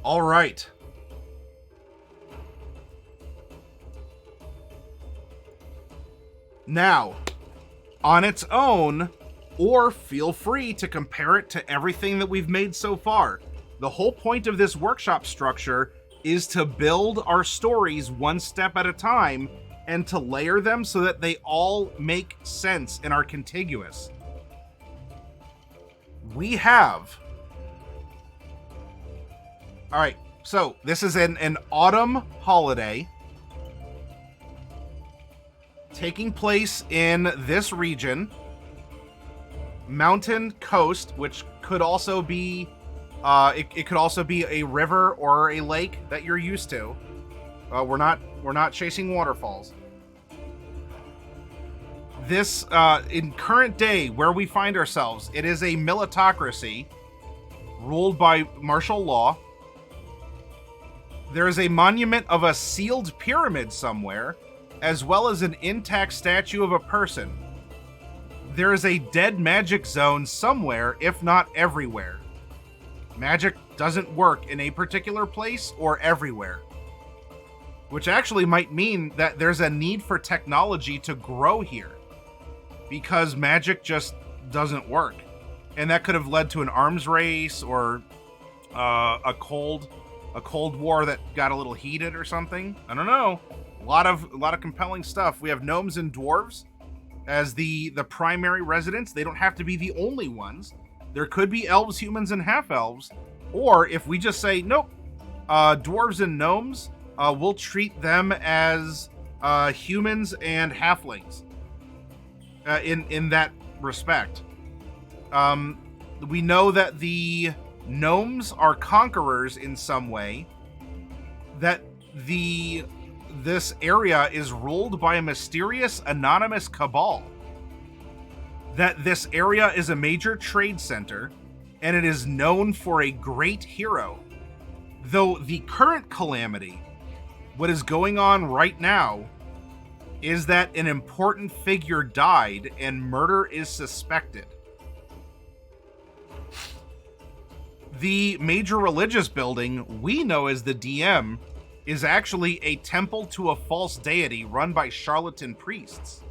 Speaker 1: All right. Now, on its own, or feel free to compare it to everything that we've made so far. The whole point of this workshop structure is to build our stories one step at a time and to layer them so that they all make sense and are contiguous. We have... All right, so this is an autumn holiday taking place in this region. Mountain coast, which could also be it could also be a river or a lake that you're used to. We're not chasing waterfalls. This in current day where we find ourselves, it is a militocracy ruled by martial law. There is a monument of a sealed pyramid somewhere, as well as an intact statue of a person. There is a dead magic zone somewhere, if not everywhere. Magic doesn't work in a particular place or everywhere. Which actually might mean that there's a need for technology to grow here. Because magic just doesn't work. And that could have led to an arms race or a cold war that got a little heated or something. I don't know. A lot of compelling stuff. We have gnomes and dwarves as the primary residents. They don't have to be the only ones. There could be elves, humans, and half-elves. Or if we just say, nope, dwarves and gnomes, we'll treat them as humans and halflings in that respect. We know that the gnomes are conquerors in some way, that this area is ruled by a mysterious anonymous cabal, that this area is a major trade center, and it is known for a great hero. Though the current calamity, what is going on right now, is that an important figure died and murder is suspected. The major religious building we know as the DM is actually a temple to a false deity run by charlatan priests.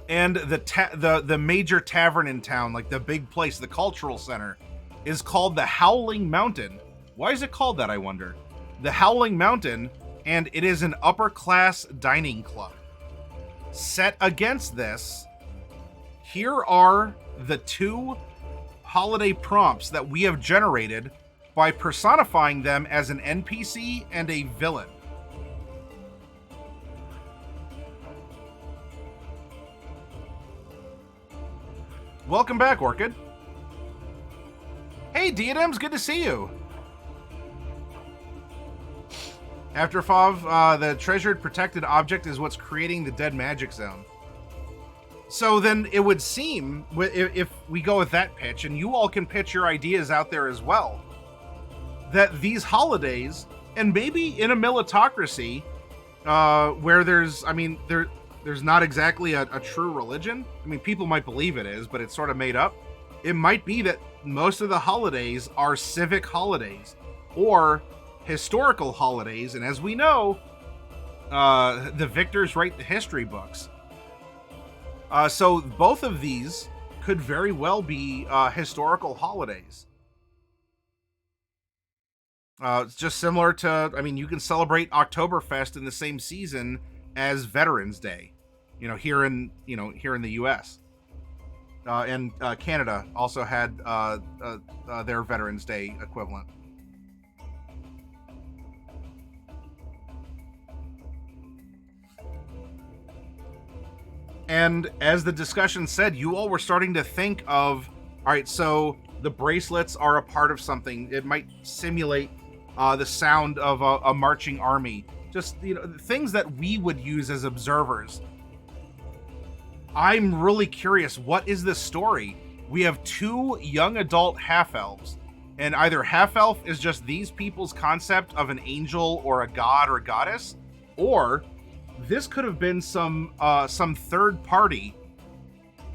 Speaker 1: And the major tavern in town, like the big place, the cultural center, is called the Howling Mountain. Why is it called that, I wonder? The Howling Mountain, and it is an upper-class dining club. Set against this, here are the two holiday prompts that we have generated by personifying them as an NPC and a villain. Welcome back, Orchid. Hey, Diadems, good to see you. After Fav, the treasured protected object is what's creating the dead magic zone. So then it would seem, if we go with that pitch, and you all can pitch your ideas out there as well, that these holidays, and maybe in a militocracy, where there's not exactly a true religion. I mean, people might believe it is, but it's sort of made up. It might be that most of the holidays are civic holidays or historical holidays, and as we know, the victors write the history books. So both of these could very well be historical holidays. It's just similar to, I mean, you can celebrate Oktoberfest in the same season as Veterans Day, here in the U.S. And Canada also had their Veterans Day equivalent. And as the discussion said, you all were starting to think of, all right, so the bracelets are a part of something. It might simulate the sound of a marching army. Just, things that we would use as observers. I'm really curious, what is this story? We have 2 young adult half-elves, and either half-elf is just these people's concept of an angel or a god or goddess, or this could have been some third party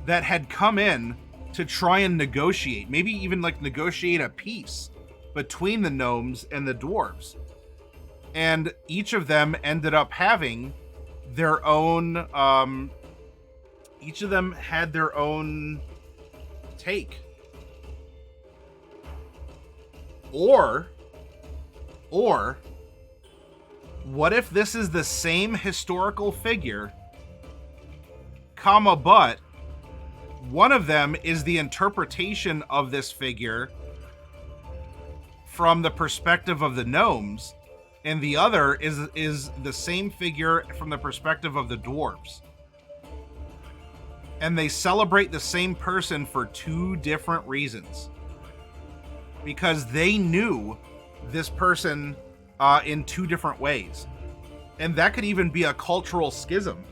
Speaker 1: that had come in to try and negotiate, maybe even like negotiate a peace between the gnomes and the dwarves. And each of them ended up having their own, each of them had their own take. Or, what if this is the same historical figure, but one of them is the interpretation of this figure from the perspective of the gnomes, and the other is the same figure from the perspective of the dwarves. And they celebrate the same person for 2 different reasons. Because they knew this person in 2 different ways. And that could even be a cultural schism.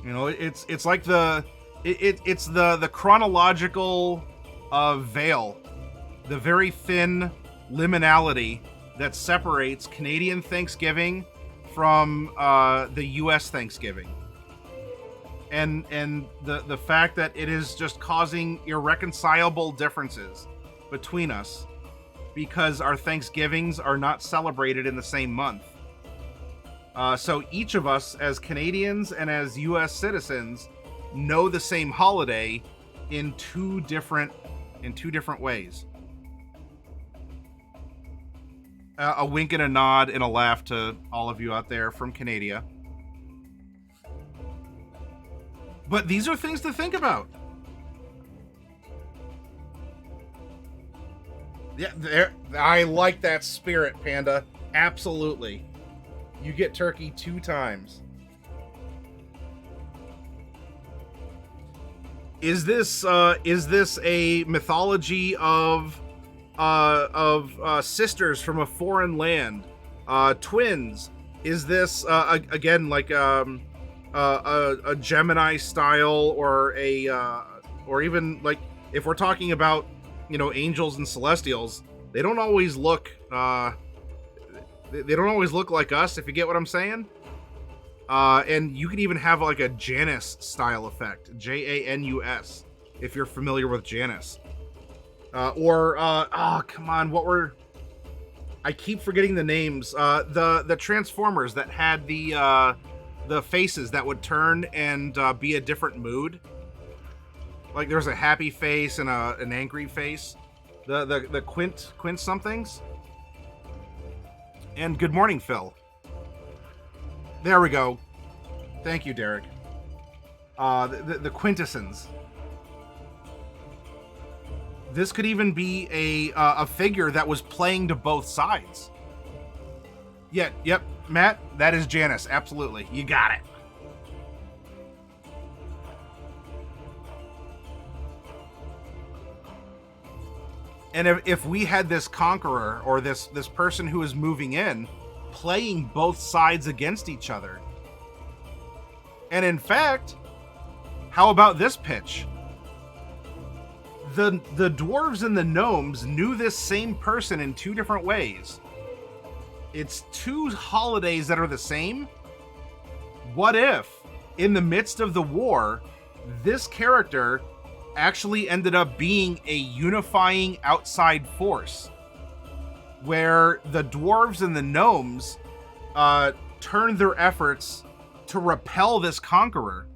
Speaker 1: It's like it's the chronological veil, the very thin liminality that separates Canadian Thanksgiving from the U.S. Thanksgiving. And the fact that it is just causing irreconcilable differences between us because our Thanksgivings are not celebrated in the same month. So each of us as Canadians and as U.S. citizens know the same holiday in two different ways. A wink and a nod and a laugh to all of you out there from Canada. But these are things to think about. Yeah, I like that spirit, Panda. Absolutely. You get turkey 2 times. Is this a mythology of sisters from a foreign land, twins? Is this again like a Gemini style, or even like if we're talking about angels and celestials, they don't always look like us, if you get what I'm saying. And you could even have like a Janus style effect, Janus, if you're familiar with Janus. Come on, I keep forgetting the names. The Transformers that had the faces that would turn and be a different mood. Like there's a happy face and an angry face. The Quint somethings. And good morning, Phil. There we go. Thank you, Derek. The quintessence. This could even be a figure that was playing to both sides. Yeah, yep, Matt, that is Janus. Absolutely. You got it. And if we had this conqueror, or this person who is moving in, playing both sides against each other. And in fact, how about this pitch? The dwarves and the gnomes knew this same person in 2 different ways. It's 2 holidays that are the same. What if, in the midst of the war, this character actually ended up being a unifying outside force, where the dwarves and the gnomes turned their efforts to repel this conqueror,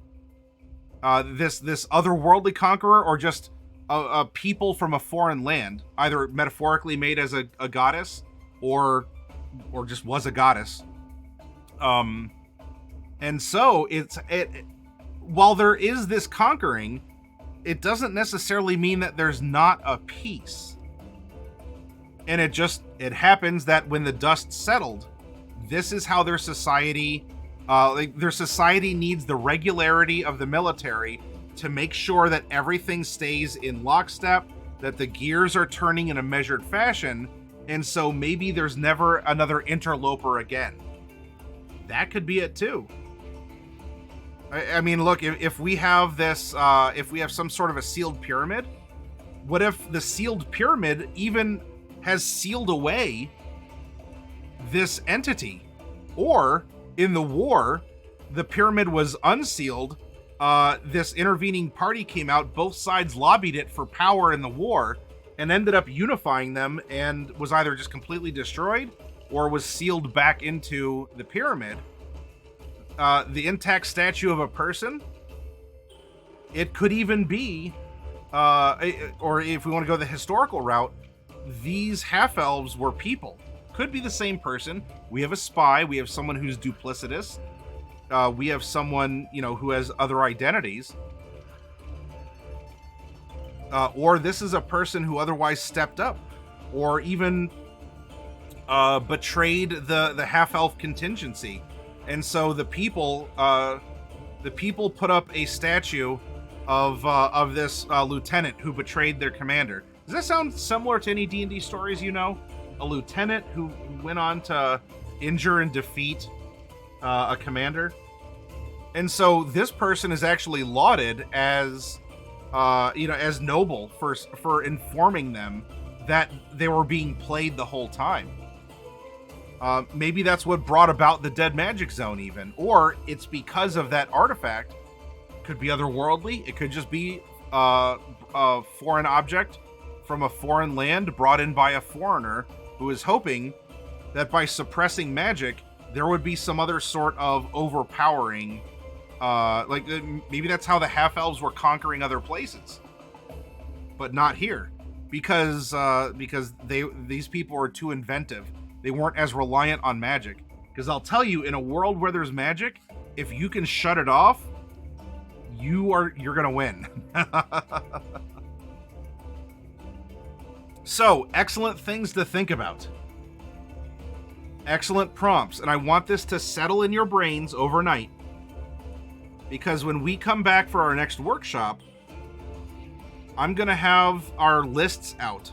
Speaker 1: this otherworldly conqueror, or just a people from a foreign land, either metaphorically made as a goddess, or just was a goddess. And so while there is this conquering, it doesn't necessarily mean that there's not a peace. And it happens that when the dust settled, this is how their society needs the regularity of the military to make sure that everything stays in lockstep, that the gears are turning in a measured fashion, and so maybe there's never another interloper again. That could be it too. I mean, look, if we have this, if we have some sort of a sealed pyramid, what if the sealed pyramid even has sealed away this entity? Or in the war, the pyramid was unsealed. This intervening party came out, both sides lobbied it for power in the war, and ended up unifying them, and was either just completely destroyed or was sealed back into the pyramid. The intact statue of a person, it could even be, or if we want to go the historical route, these half-elves were people. Could be the same person. We have a spy, we have someone who's duplicitous, we have someone, who has other identities. Or this is a person who otherwise stepped up, or even betrayed the half-elf contingency. And so the people put up a statue of this lieutenant who betrayed their commander. Does that sound similar to any D&D stories you know? A lieutenant who went on to injure and defeat a commander? And so this person is actually lauded as as noble for informing them that they were being played the whole time. Maybe that's what brought about the Dead Magic Zone even, or it's because of that artifact. Could be otherworldly. It could just be a foreign object from a foreign land brought in by a foreigner who is hoping that by suppressing magic, there would be some other sort of overpowering. Maybe that's how the half-elves were conquering other places, but not here, because these people were too inventive. They weren't as reliant on magic. Because I'll tell you, in a world where there's magic, if you can shut it off, you're gonna win. So, excellent things to think about. Excellent prompts, and I want this to settle in your brains overnight. Because when we come back for our next workshop, I'm gonna have our lists out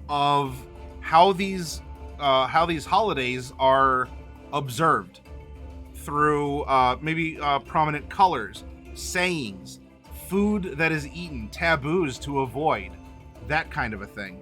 Speaker 1: of how these holidays are observed through maybe prominent colors, sayings, food that is eaten, taboos to avoid, that kind of a thing.